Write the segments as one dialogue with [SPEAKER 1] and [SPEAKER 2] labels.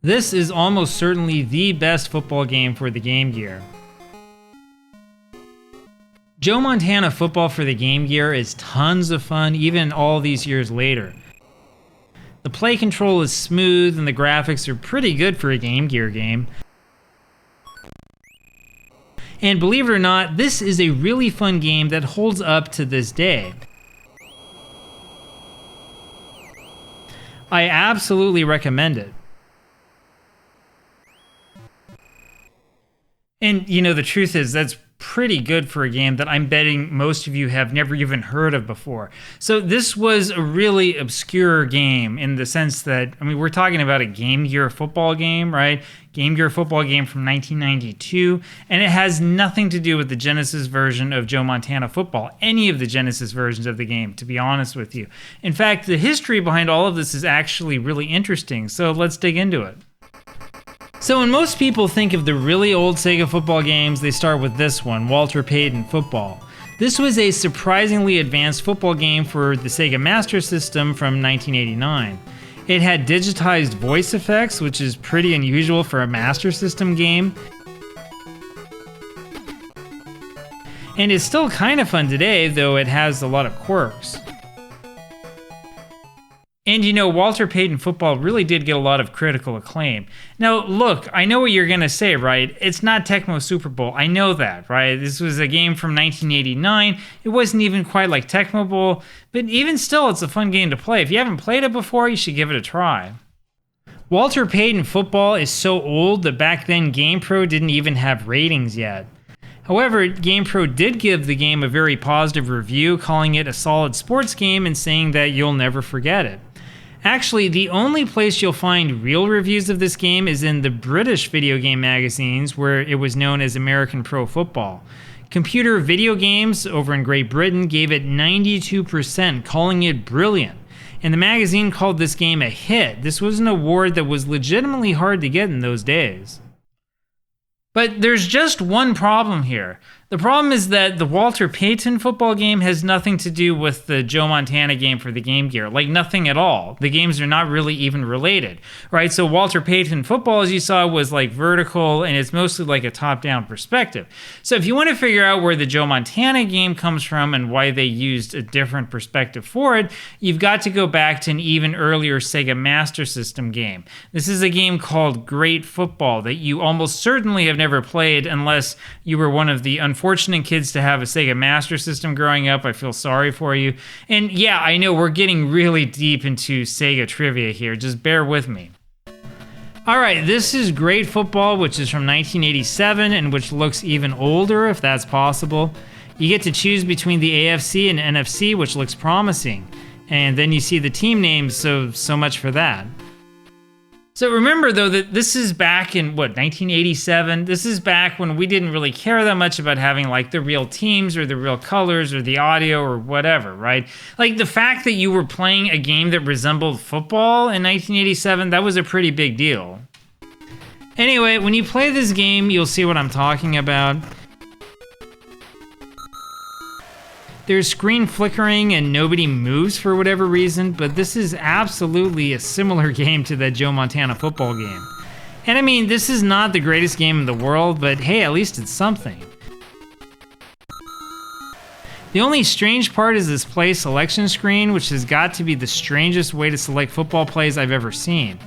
[SPEAKER 1] This is almost certainly the best football game for the Game Gear. Joe Montana Football for the Game Gear is tons of fun even all these years later. The play control is smooth and the graphics are pretty good for a Game Gear game. And believe it or not, this is a really fun game that holds up to this day. I absolutely recommend it. And you know, the truth is that's pretty good for a game that I'm betting most of you have never even heard of before. So this was a really obscure game in the sense that, I mean, we're talking about a Game Gear football game, right? Game Gear football game from 1992, and it has nothing to do with the Genesis version of Joe Montana Football, any of the Genesis versions of the game, to be honest with you. In fact, the history behind all of this is actually really interesting, so let's dig into it. So when most people think of the really old Sega football games, they start with this one, Walter Payton Football. This was a surprisingly advanced football game for the Sega Master System from 1989. It had digitized voice effects, which is pretty unusual for a Master System game. And it's still kind of fun today, though it has a lot of quirks. And you know, Walter Payton Football really did get a lot of critical acclaim. Now, look, I know what you're going to say, right? It's not Tecmo Super Bowl. I know that, right? This was a game from 1989. It wasn't even quite like Tecmo Bowl, but even still, it's a fun game to play. If you haven't played it before, you should give it a try. Walter Payton Football is so old that back then GamePro didn't even have ratings yet. However, GamePro did give the game a very positive review, calling it a solid sports game and saying that you'll never forget it. Actually, the only place you'll find real reviews of this game is in the British video game magazines, where it was known as American Pro Football. Computer Video Games over in Great Britain gave it 92%, calling it brilliant. And the magazine called this game a hit. This was an award that was legitimately hard to get in those days. But there's just one problem here. The problem is that the Walter Payton football game has nothing to do with the Joe Montana game for the Game Gear. Like, nothing at all. The games are not really even related, right? So Walter Payton football, as you saw, was like vertical, and it's mostly like a top-down perspective. So if you want to figure out where the Joe Montana game comes from and why they used a different perspective for it, you've got to go back to an even earlier Sega Master System game. This is a game called Great Football that you almost certainly have never played unless you were one of the unfortunate kids to have a Sega Master System growing up. I feel sorry for you. And yeah, I know we're getting really deep into Sega trivia here. Just bear with me. All right, this is Great Football, which is from 1987 and which looks even older, if that's possible. You get to choose between the AFC and NFC, which looks promising. And then you see the team names, so much for that. So remember, though, that this is back in, 1987? This is back when we didn't really care that much about having, like, the real teams or the real colors or the audio or whatever, right? Like, the fact that you were playing a game that resembled football in 1987, that was a pretty big deal. Anyway, when you play this game, you'll see what I'm talking about. There's screen flickering and nobody moves for whatever reason, but this is absolutely a similar game to that Joe Montana football game. And I mean, this is not the greatest game in the world, but hey, at least it's something. The only strange part is this play selection screen, which has got to be the strangest way to select football plays I've ever seen.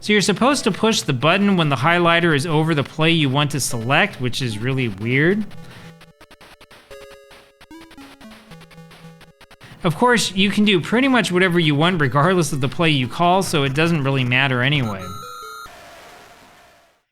[SPEAKER 1] So you're supposed to push the button when the highlighter is over the play you want to select, which is really weird. Of course, you can do pretty much whatever you want regardless of the play you call, so it doesn't really matter anyway.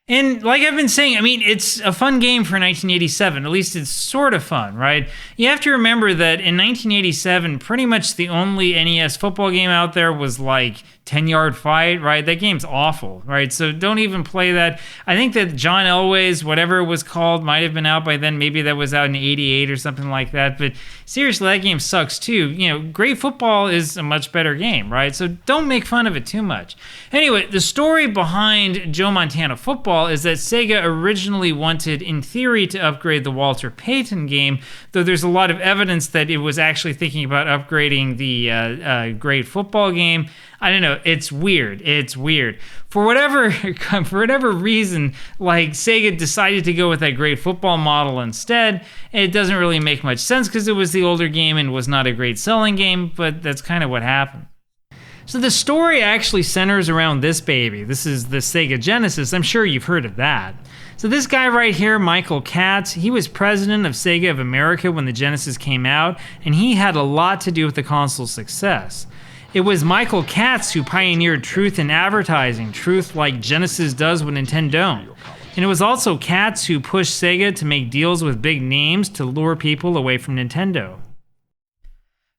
[SPEAKER 1] And like I've been saying, I mean, it's a fun game for 1987. At least it's sort of fun, right? You have to remember that in 1987, pretty much the only NES football game out there was like 10-Yard Fight, right? That game's awful, right? So don't even play that. I think that John Elway's, whatever it was called, might have been out by then. Maybe that was out in '88 or something like that. But seriously, that game sucks too. You know, Great Football is a much better game, right? So don't make fun of it too much. Anyway, the story behind Joe Montana Football football is that Sega originally wanted, in theory, to upgrade the Walter Payton game, though there's a lot of evidence that it was actually thinking about upgrading the Great Football game. I don't know. It's weird. It's weird. For whatever reason, like Sega decided to go with that Great Football model instead. It doesn't really make much sense because it was the older game and was not a great selling game, but that's kind of what happened. So the story actually centers around this baby. This is the Sega Genesis. I'm sure you've heard of that. So this guy right here, Michael Katz, he was president of Sega of America when the Genesis came out, and he had a lot to do with the console's success. It was Michael Katz who pioneered truth in advertising, truth like Genesis does with Nintendo. And it was also Katz who pushed Sega to make deals with big names to lure people away from Nintendo.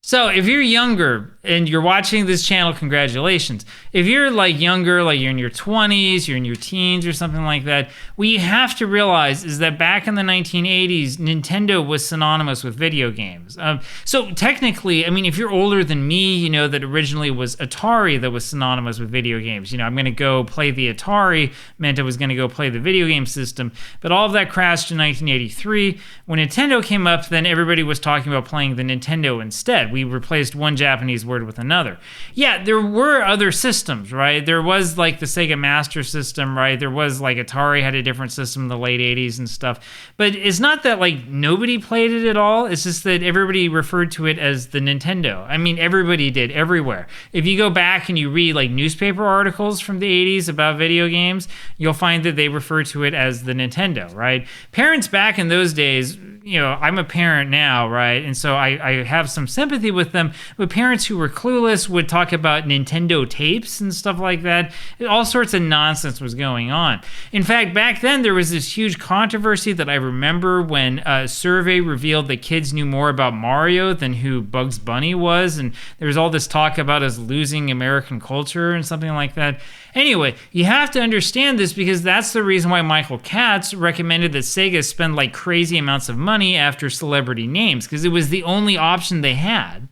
[SPEAKER 1] So if you're younger and you're watching this channel, congratulations. If you're like younger, like you're in your 20s, you're in your teens or something like that, what you have to realize is that back in the 1980s, Nintendo was synonymous with video games. So technically, I mean, if you're older than me, you know that originally was Atari that was synonymous with video games. You know, I'm going to go play the Atari meant I was going to go play the video game system. But all of that crashed in 1983. When Nintendo came up, then everybody was talking about playing the Nintendo instead. We replaced one Japanese word with another. Yeah, there were other systems, right? There was like the Sega Master System, right? There was like Atari had a different system in the late 80s and stuff. But it's not that like nobody played it at all. It's just that everybody referred to it as the Nintendo. I mean, everybody did everywhere. If you go back and you read like newspaper articles from the 80s about video games, you'll find that they refer to it as the Nintendo, right? Parents back in those days, you know, I'm a parent now, right? And so I have some sympathy with them, but parents who were clueless would talk about Nintendo tapes and stuff like that. All sorts of nonsense was going on. In fact, back then there was this huge controversy that I remember when a survey revealed that kids knew more about Mario than who Bugs Bunny was, and there was all this talk about us losing American culture and something like that. Anyway, you have to understand this because that's the reason why Michael Katz recommended that Sega spend like crazy amounts of money after celebrity names, because it was the only option they had.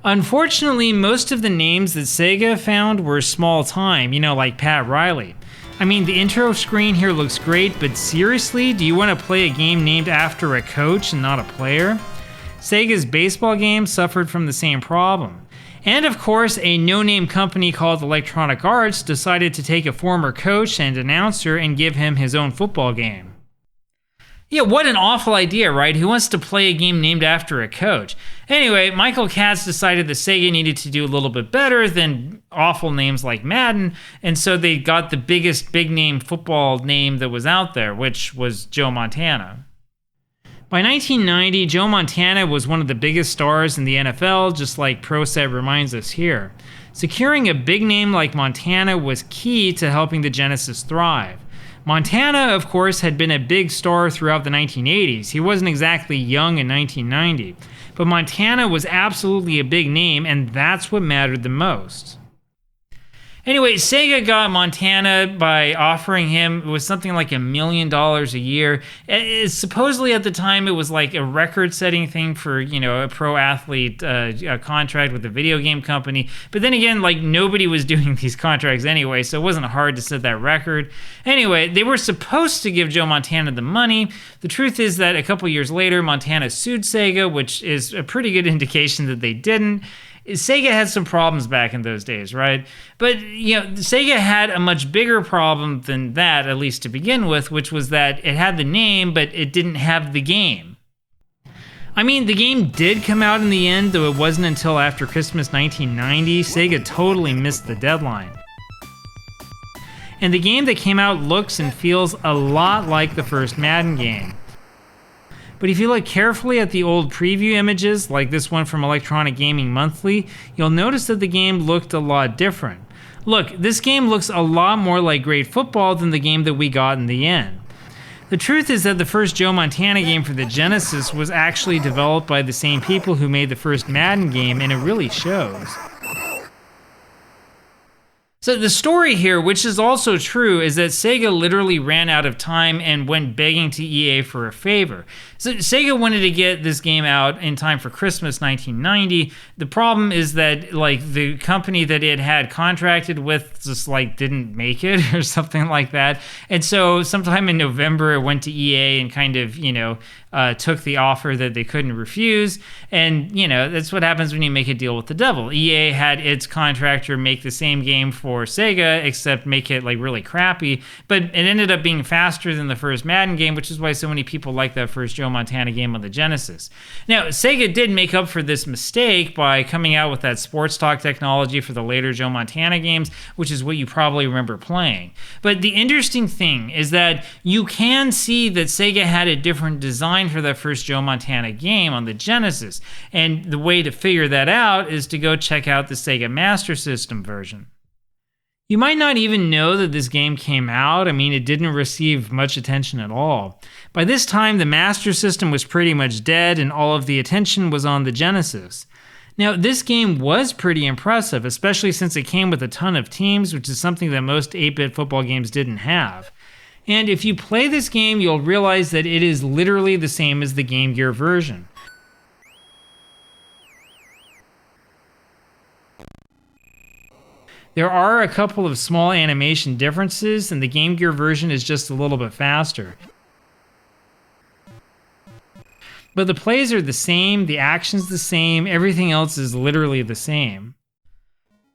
[SPEAKER 1] Unfortunately, most of the names that Sega found were small time, you know, like Pat Riley. I mean, the intro screen here looks great, but seriously, do you want to play a game named after a coach and not a player? Sega's baseball game suffered from the same problem. And of course, a no-name company called Electronic Arts decided to take a former coach and announcer and give him his own football game. Yeah, what an awful idea, right? Who wants to play a game named after a coach? Anyway, Michael Katz decided that Sega needed to do a little bit better than awful names like Madden, and so they got the biggest big-name football name that was out there, which was Joe Montana. By 1990, Joe Montana was one of the biggest stars in the NFL, just like ProSet reminds us here. Securing a big name like Montana was key to helping the Genesis thrive. Montana, of course, had been a big star throughout the 1980s. He wasn't exactly young in 1990. But Montana was absolutely a big name, and that's what mattered the most. Anyway, Sega got Montana by offering him, it was something like $1 million a year. Supposedly at the time, it was like a record-setting thing for, you know, a pro athlete a contract with a video game company. But then again, like nobody was doing these contracts anyway, so it wasn't hard to set that record. Anyway, they were supposed to give Joe Montana the money. The truth is that a couple years later, Montana sued Sega, which is a pretty good indication that they didn't. Sega had some problems back in those days, right? But, you know, Sega had a much bigger problem than that, at least to begin with, which was that it had the name, but it didn't have the game. I mean, the game did come out in the end, though it wasn't until after Christmas 1990. Sega totally missed the deadline. And the game that came out looks and feels a lot like the first Madden game. But if you look carefully at the old preview images, like this one from Electronic Gaming Monthly, you'll notice that the game looked a lot different. Look, this game looks a lot more like Great Football than the game that we got in the end. The truth is that the first Joe Montana game for the Genesis was actually developed by the same people who made the first Madden game, and it really shows. So the story here, which is also true, is that Sega literally ran out of time and went begging to EA for a favor. So Sega wanted to get this game out in time for Christmas 1990. The problem is that the company that it had contracted with just didn't make it or something like that. And so sometime in November it went to EA and kind of, took the offer that they couldn't refuse. And, that's what happens when you make a deal with the devil. EA had its contractor make the same game for Sega, except make it really crappy. But it ended up being faster than the first Madden game, which is why so many people like that first Joe Montana game on the Genesis. Now, Sega did make up for this mistake by coming out with that sports talk technology for the later Joe Montana games, which is what you probably remember playing. But the interesting thing is that you can see that Sega had a different design for that first Joe Montana game on the Genesis. And the way to figure that out is to go check out the Sega Master System version. You might not even know that this game came out. I mean, it didn't receive much attention at all. By this time, the Master System was pretty much dead and all of the attention was on the Genesis. Now, this game was pretty impressive, especially since it came with a ton of teams, which is something that most 8-bit football games didn't have. And if you play this game, you'll realize that it is literally the same as the Game Gear version. There are a couple of small animation differences, and the Game Gear version is just a little bit faster. But the plays are the same, the action's the same, everything else is literally the same.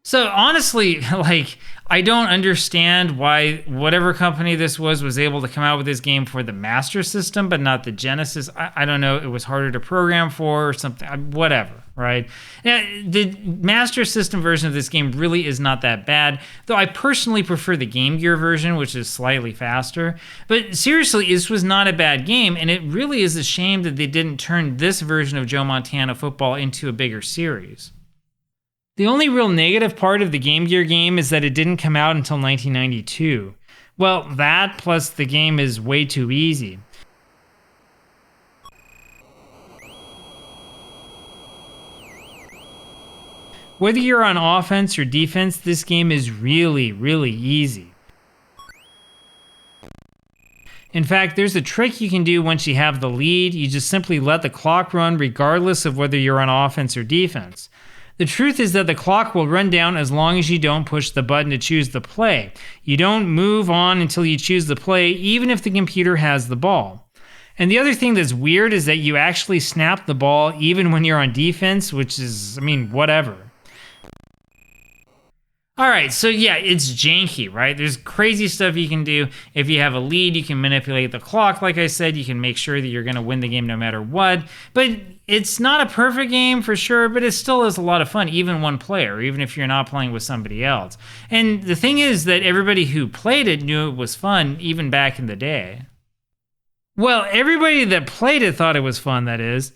[SPEAKER 1] So honestly, I don't understand why whatever company this was able to come out with this game for the Master System, but not the Genesis. I don't know, it was harder to program for or something, whatever, right? Now, the Master System version of this game really is not that bad, though I personally prefer the Game Gear version, which is slightly faster. But seriously, this was not a bad game, and it really is a shame that they didn't turn this version of Joe Montana football into a bigger series. The only real negative part of the Game Gear game is that it didn't come out until 1992. Well, that plus the game is way too easy. Whether you're on offense or defense, this game is really, really easy. In fact, there's a trick you can do once you have the lead. You just simply let the clock run regardless of whether you're on offense or defense. The truth is that the clock will run down as long as you don't push the button to choose the play. You don't move on until you choose the play, even if the computer has the ball. And the other thing that's weird is that you actually snap the ball even when you're on defense, which is, whatever. Alright, so yeah, it's janky, right? There's crazy stuff you can do. If you have a lead, you can manipulate the clock, like I said. You can make sure that you're going to win the game no matter what. But it's not a perfect game for sure, but it still is a lot of fun, even one player, even if you're not playing with somebody else. And the thing is that everybody who played it knew it was fun, even back in the day. Well, everybody that played it thought it was fun, that is.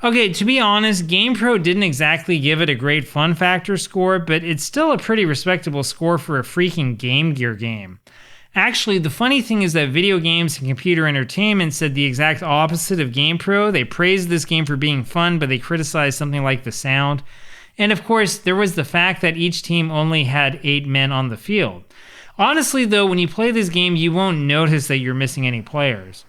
[SPEAKER 1] Okay, to be honest, GamePro didn't exactly give it a great fun factor score, but it's still a pretty respectable score for a freaking Game Gear game. Actually, the funny thing is that Video Games and Computer Entertainment said the exact opposite of GamePro. They praised this game for being fun, but they criticized something like the sound. And of course, there was the fact that each team only had 8 men on the field. Honestly though, when you play this game, you won't notice that you're missing any players.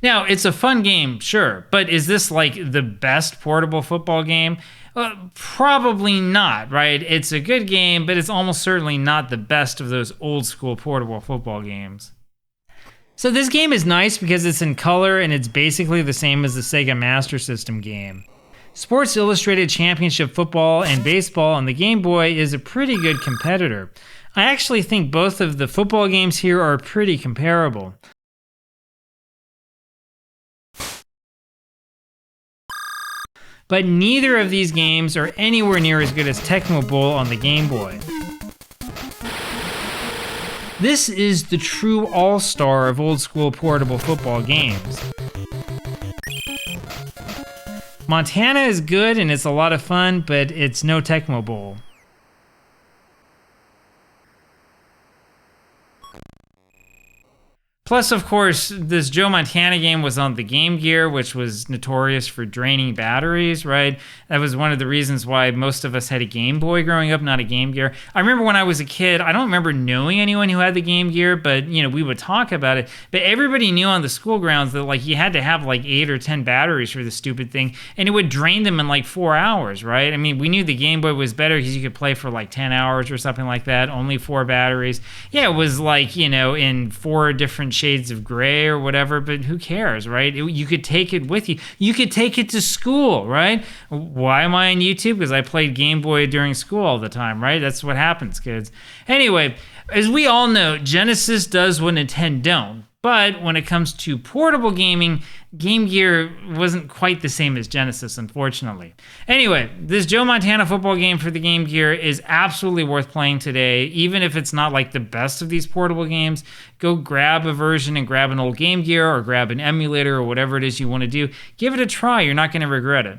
[SPEAKER 1] Now, it's a fun game, sure, but is this the best portable football game? Probably not, right? It's a good game, but it's almost certainly not the best of those old school portable football games. So this game is nice because it's in color and it's basically the same as the Sega Master System game. Sports Illustrated Championship Football and Baseball on the Game Boy is a pretty good competitor. I actually think both of the football games here are pretty comparable. But neither of these games are anywhere near as good as Tecmo Bowl on the Game Boy. This is the true all-star of old-school portable football games. Montana is good and it's a lot of fun, but it's no Tecmo Bowl. Plus, of course, this Joe Montana game was on the Game Gear, which was notorious for draining batteries, right? That was one of the reasons why most of us had a Game Boy growing up, not a Game Gear. I remember when I was a kid, I don't remember knowing anyone who had the Game Gear, but, we would talk about it. But everybody knew on the school grounds that, like, you had to have, like, 8 or 10 batteries for the stupid thing, and it would drain them in, like, 4 hours, right? I mean, we knew the Game Boy was better because you could play for, like, 10 hours or something like that, only 4 batteries. Yeah, it was, like, in 4 different shades of gray or whatever, but who cares, right? You could take it with you. You could take it to school, right? Why am I on YouTube? Because I played Game Boy during school all the time, right? That's what happens, kids. Anyway, as we all know, Genesis does what Nintendo don't. But when it comes to portable gaming, Game Gear wasn't quite the same as Genesis, unfortunately. Anyway, this Joe Montana football game for the Game Gear is absolutely worth playing today, even if it's not like the best of these portable games. Go grab a version and grab an old Game Gear or grab an emulator or whatever it is you want to do. Give it a try. You're not going to regret it.